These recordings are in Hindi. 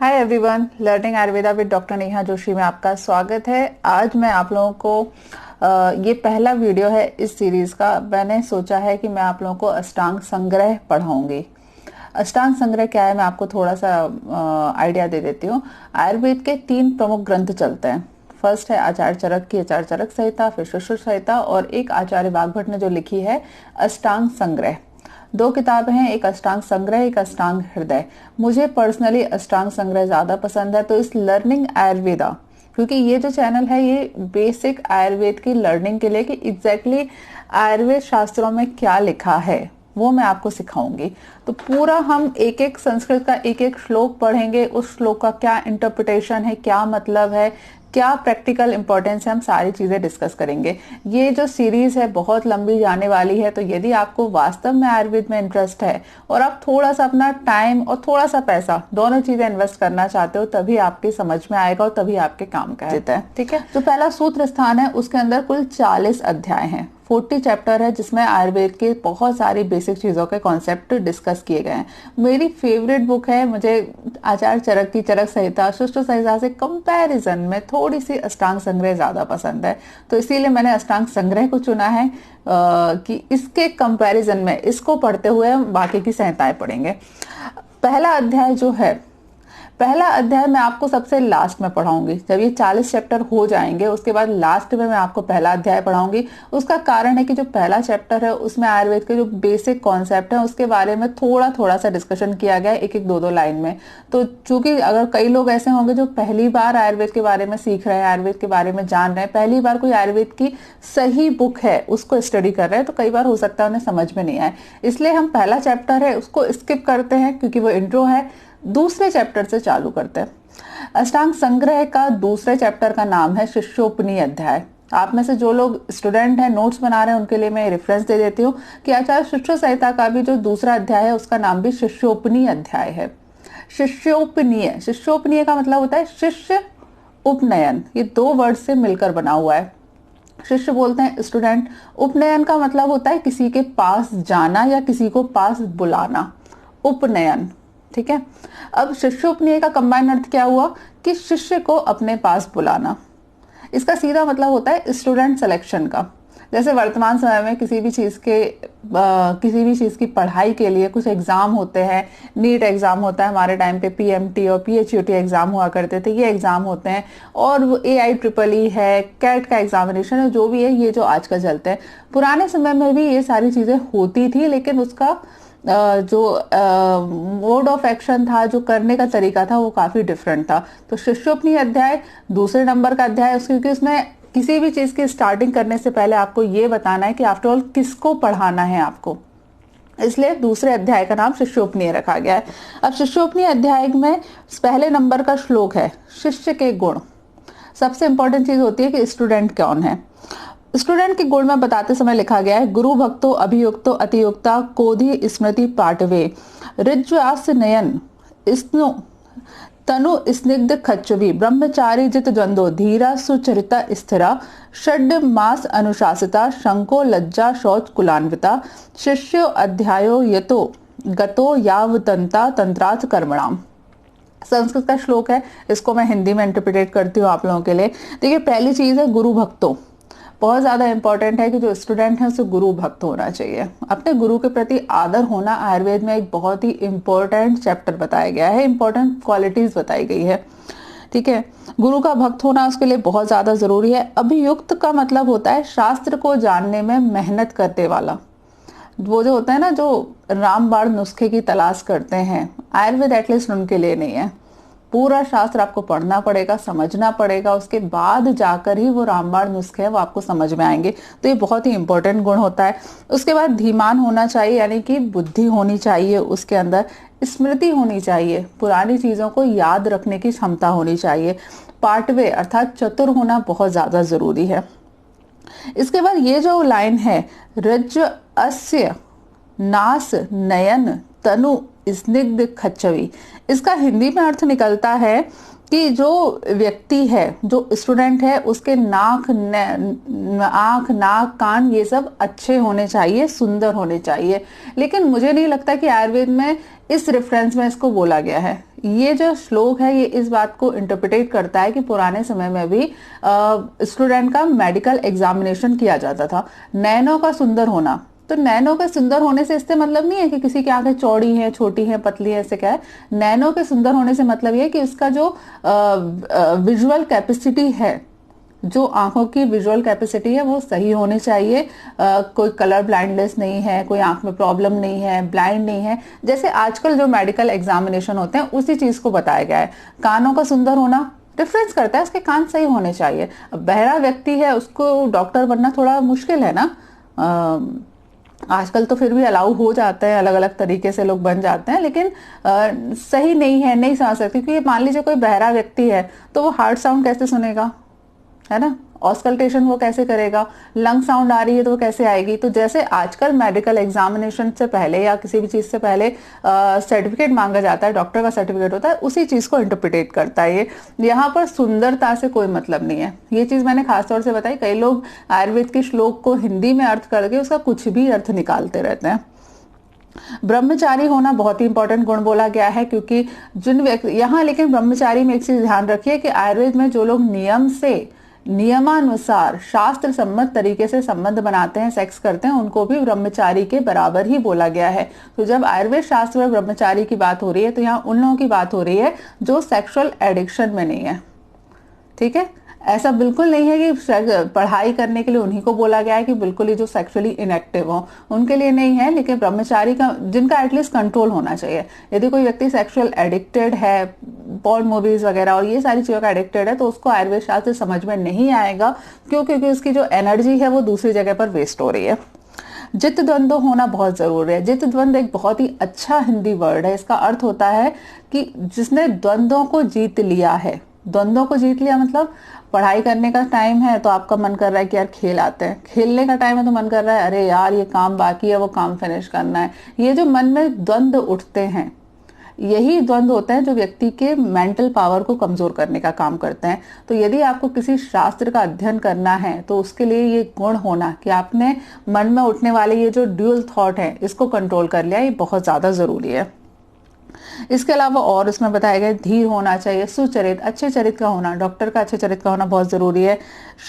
Hi everyone, learning Ayurveda with doctor Neha Joshi में आपका स्वागत है। आज मैं आप लोगों को ये पहला वीडियो है इस सीरीज का। मैंने सोचा है कि मैं आप लोगों को अष्टांग संग्रह पढ़ाऊंगी। अष्टांग संग्रह क्या है, मैं आपको थोड़ा सा आइडिया दे देती हूँ। आयुर्वेद के 3 प्रमुख ग्रंथ चलते हैं। फर्स्ट है आचार्य चरक की आचार्य चरक संहिता, फिर सुश्रुत संहिता, और एक आचार्य वाग्भट ने जो लिखी है अष्टांग संग्रह। 2 किताबें हैं, एक अष्टांग संग्रह, एक अष्टांग हृदय। मुझे पर्सनली अष्टांग संग्रह ज्यादा पसंद है। तो इस लर्निंग आयुर्वेदा, क्योंकि ये जो चैनल है ये बेसिक आयुर्वेद की लर्निंग के लिए कि एग्जैक्टली आयुर्वेद शास्त्रों में क्या लिखा है वो मैं आपको सिखाऊंगी। तो पूरा हम एक एक संस्कृत का एक एक श्लोक पढ़ेंगे, उस श्लोक का क्या इंटरप्रिटेशन है, क्या मतलब है, क्या प्रैक्टिकल इंपॉर्टेंस है, हम सारी चीजें डिस्कस करेंगे। ये जो सीरीज है बहुत लंबी जाने वाली है, तो यदि आपको वास्तव में आयुर्वेद में इंटरेस्ट है और आप थोड़ा सा अपना टाइम और थोड़ा सा पैसा दोनों चीजें इन्वेस्ट करना चाहते हो, तभी आपकी समझ में आएगा और तभी आपके काम का है। ठीक है, जो पहला सूत्र स्थान है उसके अंदर कुल 40 अध्याय हैं, 40 चैप्टर है, जिसमें आयुर्वेद के बहुत सारी बेसिक चीजों के कॉन्सेप्ट डिस्कस किए गए हैं। मेरी फेवरेट बुक है, मुझे आचार्य चरक की चरक संहिता, सुश्रुत संहिता से कंपैरिजन में थोड़ी सी अष्टांग संग्रह ज्यादा पसंद है। तो इसीलिए मैंने अष्टांग संग्रह को चुना है कि इसके कंपैरिजन में इसको पढ़ते हुए हम बाकी की संहिताएं पढ़ेंगे। पहला अध्याय मैं आपको सबसे लास्ट में पढ़ाऊंगी। जब ये 40 चैप्टर हो जाएंगे उसके बाद लास्ट में मैं आपको पहला अध्याय पढ़ाऊंगी। उसका कारण है कि जो पहला चैप्टर है उसमें आयुर्वेद के जो बेसिक कॉन्सेप्ट है उसके बारे में थोड़ा थोड़ा सा डिस्कशन किया गया है, एक एक 2 लाइन में। तो चूंकि अगर कई लोग ऐसे होंगे जो पहली बार आयुर्वेद के बारे में सीख रहे हैं, आयुर्वेद के बारे में जान रहे हैं, पहली बार कोई आयुर्वेद की सही बुक है उसको स्टडी कर रहे हैं, तो कई बार हो सकता है उन्हें समझ में नहीं आए। इसलिए हम पहला चैप्टर है उसको स्किप करते हैं क्योंकि वो इंट्रो है। दूसरे चैप्टर से चालू करते हैं। अष्टांग संग्रह का दूसरे चैप्टर का नाम है शिष्योपनीय अध्याय। आप में से जो लोग स्टूडेंट हैं, नोट्स बना रहे हैं, उनके लिए मैं रेफरेंस दे देती हूँ कि आचार्य सुश्रुत संहिता का भी जो दूसरा अध्याय है उसका नाम भी शिष्योपनीय अध्याय है। शिष्योपनीय का मतलब होता है शिष्य, उपनयन, ये 2 वर्ड से मिलकर बना हुआ है। शिष्य बोलते हैं स्टूडेंट, उपनयन का मतलब होता है किसी के पास जाना या किसी को पास बुलाना, उपनयन। ठीक है, अब शिष्योपनीय का कंबाइन अर्थ क्या हुआ कि शिष्य को अपने पास बुलाना। इसका सीधा मतलब होता है स्टूडेंट सिलेक्शन का। जैसे वर्तमान समय में किसी भी चीज की पढ़ाई के लिए कुछ एग्जाम होते हैं। नीट एग्जाम होता है, हमारे टाइम पे पीएमटी और पीएचयूटी एग्जाम हुआ करते थे, ये एग्जाम होते हैं। और वो AIEEE है, कैट का एग्जामिनेशन है, जो भी है, ये जो आजकल चलते हैं। पुराने समय में भी ये सारी चीजें होती थी, लेकिन उसका जो मोड ऑफ एक्शन था, जो करने का तरीका था, वो काफी डिफरेंट था। तो शिष्योपनीय अध्याय दूसरे नंबर का अध्याय है, क्योंकि उसमें किसी भी चीज की स्टार्टिंग करने से पहले आपको ये बताना है कि आफ्टर ऑल किसको पढ़ाना है आपको, इसलिए दूसरे अध्याय का नाम शिष्योपनीय रखा गया है। अब शिष्योपनीय अध्याय में पहले नंबर का श्लोक है शिष्य के गुण। सबसे इंपॉर्टेंट चीज होती है कि स्टूडेंट कौन है। स्टूडेंट के गुण में बताते समय लिखा गया है, गुरु भक्तो अभियुक्तो अतियुक्ता कोधि स्मृति पाटवे ऋज्वास नयन स्नु तनु स्निग्ध खच्चवी ब्रह्मचारी जित द्वंद्व धीरा सुचरिता स्थिरा षड मास अनुशासिता शंको लज्जा शौच कुलान्विता शिष्यो अध्यायो यतो गतो यावतंता तंत्रार्थ कर्मणाम। संस्कृत का श्लोक है, इसको मैं हिंदी में इंटरप्रिटेट करती हूँ आप लोगों के लिए। देखिए, पहली चीज है गुरु भक्तों। बहुत ज्यादा इंपॉर्टेंट है कि जो स्टूडेंट है उसे गुरु भक्त होना चाहिए। अपने गुरु के प्रति आदर होना आयुर्वेद में एक बहुत ही इंपॉर्टेंट चैप्टर बताया गया है, इंपॉर्टेंट क्वालिटीज बताई गई है। ठीक है, गुरु का भक्त होना उसके लिए बहुत ज्यादा जरूरी है। अभियुक्त का मतलब होता है शास्त्र को जानने में मेहनत करने वाला। वो जो होता है ना, जो रामबाण नुस्खे की तलाश करते हैं, आयुर्वेद एटलीस्ट उनके लिए नहीं है। पूरा शास्त्र आपको पढ़ना पड़ेगा, समझना पड़ेगा, उसके बाद जाकर ही वो रामबाण नुस्खे हैं वो आपको समझ में आएंगे। तो ये बहुत ही इंपॉर्टेंट गुण होता है। उसके बाद धीमान होना चाहिए, यानी कि बुद्धि होनी चाहिए, उसके अंदर स्मृति होनी चाहिए, पुरानी चीजों को याद रखने की क्षमता होनी चाहिए। पाटवे अर्थात चतुर होना बहुत ज्यादा जरूरी है। इसके बाद ये जो लाइन है, रज अस्य नास नयन तनु स्निग्ध खच्चवी, इसका हिंदी में अर्थ निकलता है कि जो व्यक्ति है, जो स्टूडेंट है, उसके आंख नाक कान ये सब अच्छे होने चाहिए, सुंदर होने चाहिए। लेकिन मुझे नहीं लगता कि आयुर्वेद में इस रेफरेंस में इसको बोला गया है। ये जो श्लोक है ये इस बात को इंटरप्रिटेट करता है कि पुराने समय में भी स्टूडेंट का मेडिकल एग्जामिनेशन किया जाता था। नैनों का सुंदर होना, तो नैनो के सुंदर होने से इससे मतलब नहीं है कि किसी की आंखें चौड़ी हैं, छोटी हैं, पतली हैं, इससे क्या है। नैनो के सुंदर होने से मतलब ये है कि उसका जो विजुअल कैपेसिटी है, जो आंखों की विजुअल कैपेसिटी है वो सही होनी चाहिए। कोई कलर ब्लाइंडनेस नहीं है, कोई आंख में प्रॉब्लम नहीं है, ब्लाइंड नहीं है। जैसे आजकल जो मेडिकल एग्जामिनेशन होते हैं उसी चीज को बताया गया है। कानों का सुंदर होना डिफरेंस करता है, उसके कान सही होने चाहिए। अब बहरा व्यक्ति है उसको डॉक्टर बनना थोड़ा मुश्किल है ना। आजकल तो फिर भी अलाउ हो जाता है, अलग अलग तरीके से लोग बन जाते हैं, लेकिन सही नहीं है, नहीं समझ सकती। क्योंकि मान लीजिए कोई बहरा व्यक्ति है तो वो हार्ट साउंड कैसे सुनेगा, है ना। ऑस्कल्टेशन वो कैसे करेगा, लंग साउंड आ रही है तो वो कैसे आएगी। तो जैसे आजकल मेडिकल एग्जामिनेशन से पहले या किसी भी चीज से पहले सर्टिफिकेट मांगा जाता है, डॉक्टर का सर्टिफिकेट होता है, उसी चीज को इंटरप्रिटेट करता है ये। यहाँ पर सुंदरता से कोई मतलब नहीं है, ये चीज मैंने खासतौर से बताई। कई लोग आयुर्वेद के श्लोक को हिंदी में अर्थ करके उसका कुछ भी अर्थ निकालते रहते हैं। ब्रह्मचारी होना बहुत ही इंपॉर्टेंट गुण बोला गया है, क्योंकि जिन व्यक्ति यहाँ, लेकिन ब्रह्मचारी में एक चीज ध्यान रखिए कि आयुर्वेद में जो लोग नियम से, नियमानुसार शास्त्र सम्मत तरीके से संबंध बनाते हैं, सेक्स करते हैं, उनको भी ब्रह्मचारी के बराबर ही बोला गया है। तो जब आयुर्वेद शास्त्र में ब्रह्मचारी की बात हो रही है तो यहाँ उन लोगों की बात हो रही है जो सेक्सुअल एडिक्शन में नहीं है। ठीक है, ऐसा बिल्कुल नहीं है कि पढ़ाई करने के लिए उन्हीं को बोला गया है कि बिल्कुल ही जो सेक्सुअली इनएक्टिव हो उनके लिए नहीं है, लेकिन ब्रह्मचारी का, जिनका एटलीस्ट कंट्रोल होना चाहिए। यदि कोई व्यक्ति सेक्सुअल एडिक्टेड है, पॉर्न मूवीज वगैरह और ये सारी चीजों का एडिक्टेड है, तो उसको आयुर्वेद शास्त्र समझ में नहीं आएगा। क्यों? क्योंकि उसकी जो एनर्जी है वो दूसरी जगह पर वेस्ट हो रही है। जित द्वंद्व होना बहुत जरूरी है। जित द्वंद्व एक बहुत ही अच्छा हिंदी वर्ड है। इसका अर्थ होता है कि जिसने द्वंद्वों को जीत लिया है। द्वंद्वों को जीत लिया मतलब पढ़ाई करने का टाइम है तो आपका मन कर रहा है कि यार खेल आते हैं, खेलने का टाइम है तो मन कर रहा है अरे यार ये काम बाकी है, वो काम फिनिश करना है। ये जो मन में द्वंद्व उठते हैं, यही द्वंद्व होते हैं जो व्यक्ति के मेंटल पावर को कमजोर करने का काम करते हैं। तो यदि आपको किसी शास्त्र का अध्ययन करना है तो उसके लिए ये गुण होना कि आपने मन में उठने वाले ये जो ड्यूअल थॉट है इसको कंट्रोल कर लिया, ये बहुत ज्यादा जरूरी है। इसके अलावा और उसमें बताया गया धीर होना चाहिए, सुचरित, अच्छे चरित्र का होना, डॉक्टर का अच्छे चरित्र का होना बहुत जरूरी है।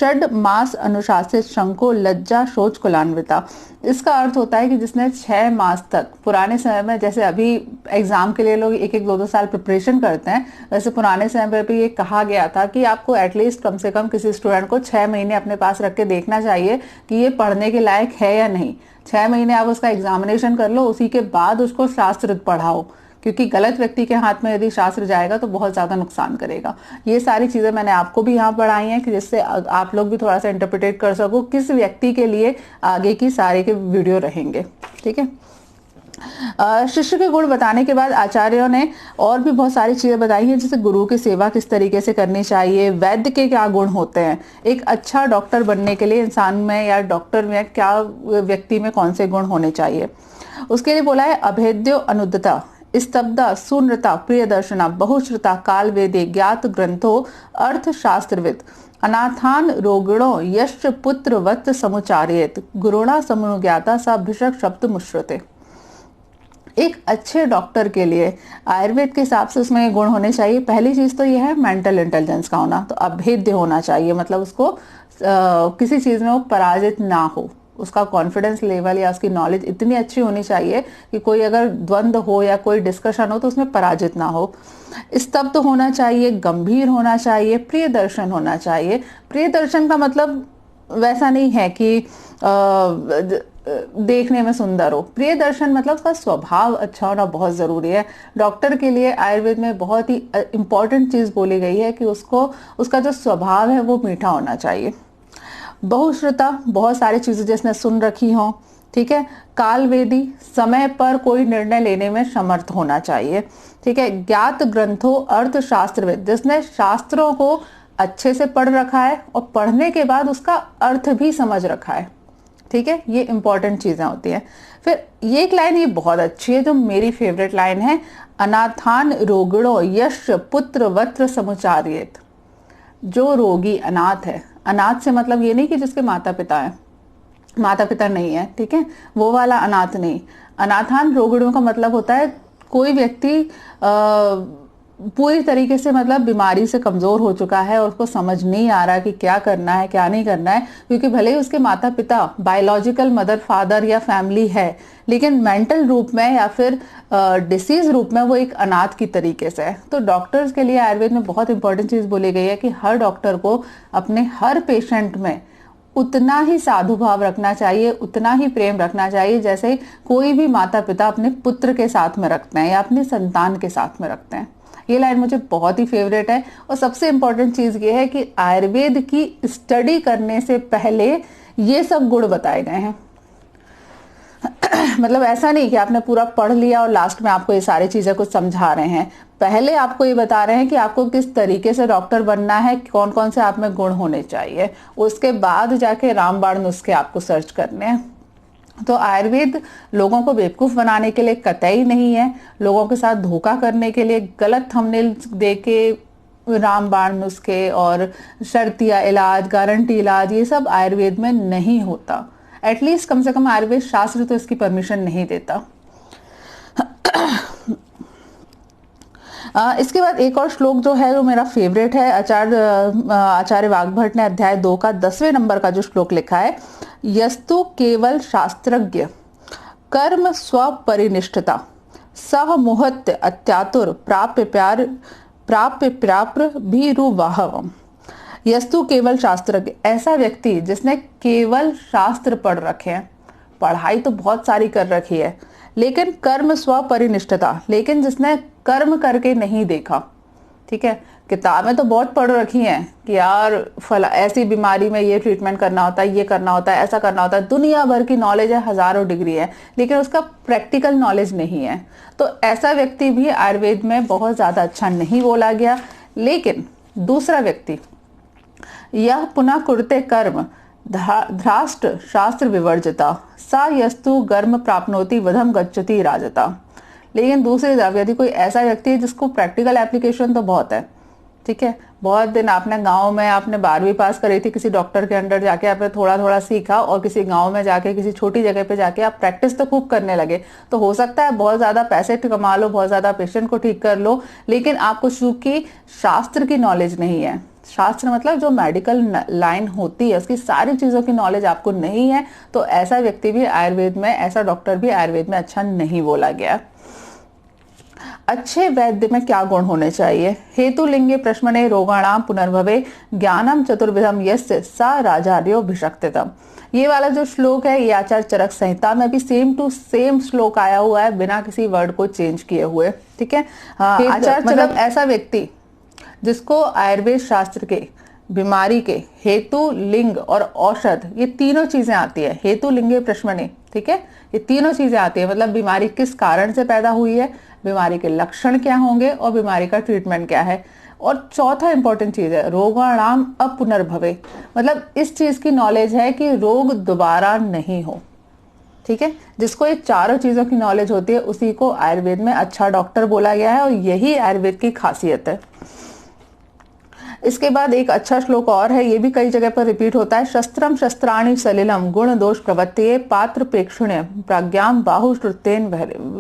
षड मास अनुशासित, शंको लज्जा शोच कुलान्विता। इसका अर्थ होता है कि जिसने 6 मास तक, पुराने समय में जैसे अभी एग्जाम के लिए लोग 1-1, 2-2 साल प्रिपरेशन करते हैं, वैसे पुराने समय पर भी ये कहा गया था कि आपको एटलीस्ट कम से कम किसी स्टूडेंट को 6 महीने अपने पास रख के देखना चाहिए कि ये पढ़ने के लायक है या नहीं। 6 महीने आप उसका एग्जामिनेशन कर लो, उसी के बाद उसको शास्त्र पढ़ाओ, क्योंकि गलत व्यक्ति के हाथ में यदि शास्त्र जाएगा तो बहुत ज्यादा नुकसान करेगा। ये सारी चीजें मैंने आपको भी यहाँ पढ़ाई हैं कि जिससे आप लोग भी थोड़ा सा इंटरप्रिटेट कर सको किस व्यक्ति के लिए आगे की सारे के वीडियो रहेंगे। ठीक है, शिष्य के गुण बताने के बाद आचार्यों ने और भी बहुत सारी चीजें बताई हैं, जैसे गुरु की सेवा किस तरीके से करनी चाहिए, वैद्य के क्या गुण होते हैं, एक अच्छा डॉक्टर बनने के लिए इंसान में या डॉक्टर में क्या, व्यक्ति में कौन से गुण होने चाहिए। उसके लिए बोला है अभेद्यो अनुद्यता, स्तब्धा, सुनृता, प्रिय दर्शना, बहुश्रुता, काल वेदे, ज्ञात ग्रंथो, अर्थ शास्त्रविद, अनाथान रोगिणो यश पुत्र वत्त समुचारियत, गुरुणा समुज्ञाता सा भिषक शब्द मुश्रुते। एक अच्छे डॉक्टर के लिए आयुर्वेद के हिसाब से उसमें गुण होने चाहिए। पहली चीज तो यह है मेंटल इंटेलिजेंस का होना, तो अभेद्य होना चाहिए, मतलब उसको किसी चीज में वो पराजित ना हो, उसका कॉन्फिडेंस लेवल या उसकी नॉलेज इतनी अच्छी होनी चाहिए कि कोई अगर द्वंद्व हो या कोई डिस्कशन हो तो उसमें पराजित ना हो। स्तब्ध होना चाहिए, गंभीर होना चाहिए, प्रिय दर्शन होना चाहिए। प्रिय दर्शन का मतलब वैसा नहीं है कि देखने में सुंदर हो। प्रिय दर्शन मतलब उसका स्वभाव अच्छा होना बहुत जरूरी है। डॉक्टर के लिए आयुर्वेद में बहुत ही इंपॉर्टेंट चीज बोली गई है कि उसको, उसका जो स्वभाव है वो मीठा होना चाहिए। बहुश्रुता, बहुत सारी चीजें जिसने सुन रखी हो। ठीक है, कालवेदी, समय पर कोई निर्णय लेने में समर्थ होना चाहिए। ठीक है, ज्ञात ग्रंथों, अर्थ शास्त्रविद, जिसने शास्त्रों को अच्छे से पढ़ रखा है और पढ़ने के बाद उसका अर्थ भी समझ रखा है। ठीक है, ये इंपॉर्टेंट चीजें होती हैं। फिर ये एक लाइन ये बहुत अच्छी है, जो मेरी फेवरेट लाइन है, अनाथान रोगिणो यश पुत्र वत्र समुचार्येत। जो रोगी अनाथ है, अनाथ से मतलब ये नहीं कि जिसके माता पिता है, माता पिता नहीं है, ठीक है, वो वाला अनाथ नहीं। अनाथान रोगिणों का मतलब होता है कोई व्यक्ति पूरी तरीके से मतलब बीमारी से कमजोर हो चुका है और उसको समझ नहीं आ रहा कि क्या करना है क्या नहीं करना है, क्योंकि भले ही उसके माता पिता बायोलॉजिकल मदर फादर या फैमिली है, लेकिन मेंटल रूप में या फिर डिसीज रूप में वो एक अनाथ की तरीके से है। तो डॉक्टर्स के लिए आयुर्वेद में बहुत इंपॉर्टेंट चीज बोली गई है कि हर डॉक्टर को अपने हर पेशेंट में उतना ही साधु भाव रखना चाहिए, उतना ही प्रेम रखना चाहिए जैसे कोई भी माता पिता अपने पुत्र के साथ में रखते हैं या अपनी संतान के साथ में रखते हैं। ये लाइन मुझे बहुत ही फेवरेट है। और सबसे इंपॉर्टेंट चीज ये है कि आयुर्वेद की स्टडी करने से पहले ये सब गुण बताए गए हैं। मतलब ऐसा नहीं कि आपने पूरा पढ़ लिया और लास्ट में आपको ये सारी चीजें कुछ समझा रहे हैं। पहले आपको ये बता रहे हैं कि आपको किस तरीके से डॉक्टर बनना है, कौन कौन से आप में गुण होने चाहिए, उसके बाद जाके रामबाण नुस्खे आपको सर्च करने हैं। तो आयुर्वेद लोगों को बेवकूफ बनाने के लिए कतई नहीं है, लोगों के साथ धोखा करने के लिए गलत थंबनेल देके रामबाण नुस्खे और शर्तिया इलाज, गारंटी इलाज, ये सब आयुर्वेद में नहीं होता। एटलीस्ट कम से कम आयुर्वेद शास्त्र तो इसकी परमिशन नहीं देता। इसके बाद एक और श्लोक जो है वो मेरा फेवरेट है, आचार्य वाग्भट ने अध्याय 2 का 10वें नंबर का जो श्लोक लिखा है, यस्तु केवल शास्त्रज्ञ कर्म स्वपरिनिष्ठता सह मुहत्य अत्यातुर प्राप्य प्राप्र भीरुवाहवम। यस्तु केवल शास्त्रज्ञ, ऐसा व्यक्ति जिसने केवल शास्त्र पढ़ रखे हैं, पढ़ाई तो बहुत सारी कर रखी है, लेकिन कर्म स्वपरिनिष्ठता, लेकिन जिसने कर्म करके नहीं देखा। ठीक है, किताबें तो बहुत पढ़ रखी हैं कि यार फला ऐसी बीमारी में ये ट्रीटमेंट करना होता है, ये करना होता है, ऐसा करना होता है, दुनिया भर की नॉलेज है, हजारों डिग्री है, लेकिन उसका प्रैक्टिकल नॉलेज नहीं है। तो ऐसा व्यक्ति भी आयुर्वेद में बहुत ज्यादा अच्छा नहीं बोला गया। लेकिन दूसरा व्यक्ति, यह पुनः कुरुते कर्म ध्राष्ट शास्त्र विवर्जिता सा यस्तु गर्म प्राप्नोति वधम गच्छति राजता। लेकिन दूसरी तरफ यदि कोई ऐसा व्यक्ति है जिसको प्रैक्टिकल एप्लीकेशन तो बहुत है, ठीक है, बहुत दिन आपने गांव में आपने 12वीं पास करी थी, किसी डॉक्टर के अंडर जाके आपने थोड़ा थोड़ा सीखा और किसी गांव में जाके किसी छोटी जगह पे जाके आप प्रैक्टिस तो खूब करने लगे, तो हो सकता है बहुत ज्यादा पैसे कमा लो, बहुत ज्यादा पेशेंट को ठीक कर लो, लेकिन आपको चूंकि शास्त्र की नॉलेज नहीं है, शास्त्र मतलब जो मेडिकल लाइन होती है उसकी सारी चीजों की नॉलेज आपको नहीं है, तो ऐसा व्यक्ति भी आयुर्वेद में, ऐसा डॉक्टर भी आयुर्वेद में अच्छा नहीं बोला गया। अच्छे वैद्य में क्या गुण होने चाहिए? हेतु लिंगे प्रश्मने रोगाणाम पुनर्भवे ज्ञानम चतुर्विधम यस्य सा राजार्यो भिषक्तितम। ये वाला जो श्लोक है ये आचार्य चरक संहिता में भी सेम टू सेम श्लोक आया हुआ है, बिना किसी वर्ड को चेंज किए हुए। ठीक है, आचार्य चरक ऐसा व्यक्ति जिसको आयुर्वेद शास्त्र के बीमारी के हेतु, लिंग और औषध, ये तीनों चीजें आती है। हेतु लिंगे प्रश्मने, ठीक है, ये तीनों चीजें आती है, मतलब बीमारी किस कारण से पैदा हुई है, बीमारी के लक्षण क्या होंगे और बीमारी का ट्रीटमेंट क्या है। और चौथा इंपॉर्टेंट चीज है रोगाणाम अपुनर्भवे, मतलब इस चीज की नॉलेज है कि रोग दोबारा नहीं हो। ठीक है, जिसको ये चारों चीजों की नॉलेज होती है उसी को आयुर्वेद में अच्छा डॉक्टर बोला गया है और यही आयुर्वेद की खासियत है। इसके बाद एक अच्छा श्लोक और है, ये भी कई जगह पर रिपीट होता है, शस्त्रम शस्त्राणि सलिलम गुण दोष प्रवत्ते पात्र प्रेक्षुण्य प्राज्ञाम बाहु श्रुतेन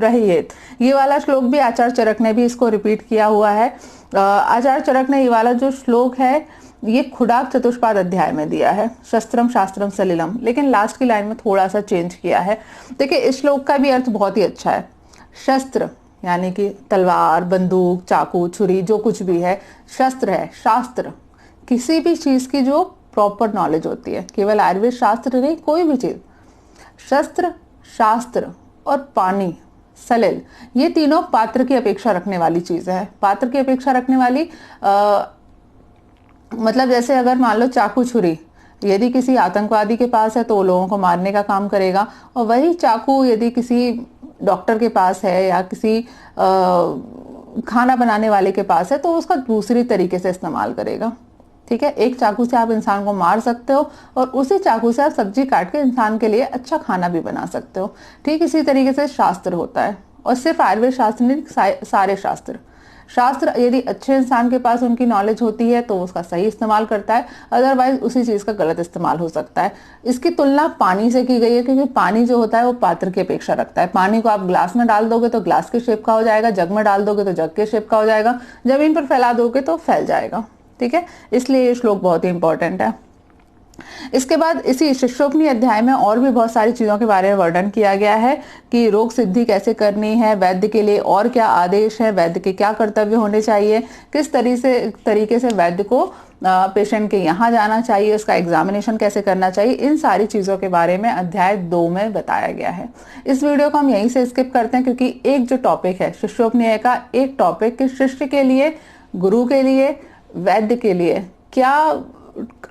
रहेत। ये वाला श्लोक भी आचार्य चरक ने भी इसको रिपीट किया हुआ है। आचार्य चरक ने ये वाला जो श्लोक है ये खुडाक चतुष्पाद अध्याय में दिया है, शस्त्रम शास्त्रम सलिलम, लेकिन लास्ट की लाइन में थोड़ा सा चेंज किया है। देखिए इस श्लोक का भी अर्थ बहुत ही अच्छा है। शस्त्र यानी कि तलवार, बंदूक, चाकू, छुरी, जो कुछ भी है शस्त्र है। शास्त्र किसी भी चीज की जो प्रॉपर नॉलेज होती है, केवल आयुर्वेद शास्त्र नहीं, कोई भी चीज, शस्त्र, शास्त्र और पानी, सलिल, ये तीनों पात्र की अपेक्षा रखने वाली चीजें हैं। पात्र की अपेक्षा रखने वाली मतलब जैसे अगर मान लो चाकू छुरी यदि किसी आतंकवादी के पास है तो वो लोगों को मारने का काम करेगा, और वही चाकू यदि किसी डॉक्टर के पास है या किसी खाना बनाने वाले के पास है तो उसका दूसरी तरीके से इस्तेमाल करेगा। ठीक है, एक चाकू से आप इंसान को मार सकते हो और उसी चाकू से आप सब्जी काट के इंसान के लिए अच्छा खाना भी बना सकते हो। ठीक इसी तरीके से शास्त्र होता है, और सिर्फ आयुर्वेद शास्त्र नहीं, सारे शास्त्र यदि अच्छे इंसान के पास उनकी नॉलेज होती है तो उसका सही इस्तेमाल करता है, अदरवाइज उसी चीज का गलत इस्तेमाल हो सकता है। इसकी तुलना पानी से की गई है, क्योंकि पानी जो होता है वो पात्र की अपेक्षा रखता है। पानी को आप ग्लास में डाल दोगे तो ग्लास के शेप का हो जाएगा, जग में डाल दोगे तो जग के शेप का हो जाएगा, जमीन पर फैला दोगे तो फैल जाएगा। ठीक है, इसलिए ये श्लोक बहुत ही इंपॉर्टेंट है। इसके बाद इसी शिष्योपनिषद अध्याय में और भी बहुत सारी चीजों के बारे में वर्णन किया गया है कि रोग सिद्धि कैसे करनी है, वैद्य के लिए और क्या आदेश है, वैद्य के क्या कर्तव्य होने चाहिए, किस तरीके से वैद्य को पेशेंट के यहाँ जाना चाहिए, उसका एग्जामिनेशन कैसे करना चाहिए, इन सारी चीजों के बारे में अध्याय 2 में बताया गया है। इस वीडियो को हम यहीं से स्किप करते हैं, क्योंकि एक जो टॉपिक है शिष्योपनिषद का, एक टॉपिक कि शिष्य के लिए, गुरु के लिए, वैद्य के लिए क्या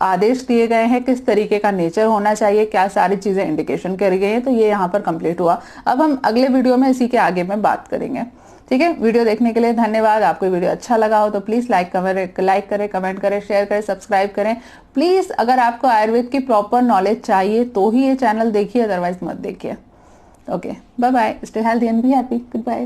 आदेश दिए गए हैं, किस तरीके का नेचर होना चाहिए, क्या सारी चीजें इंडिकेशन करी गई हैं, तो ये यहाँ पर कंप्लीट हुआ। अब हम अगले वीडियो में इसी के आगे में बात करेंगे। ठीक है, वीडियो देखने के लिए धन्यवाद। आपको वीडियो अच्छा लगा हो तो प्लीज लाइक करें, कमेंट करें, शेयर करें, सब्सक्राइब करें प्लीज। अगर आपको आयुर्वेद की प्रॉपर नॉलेज चाहिए तो ही ये चैनल देखिए, अदरवाइज मत देखिए। Okay, bye bye, stay healthy and be happy, good bye.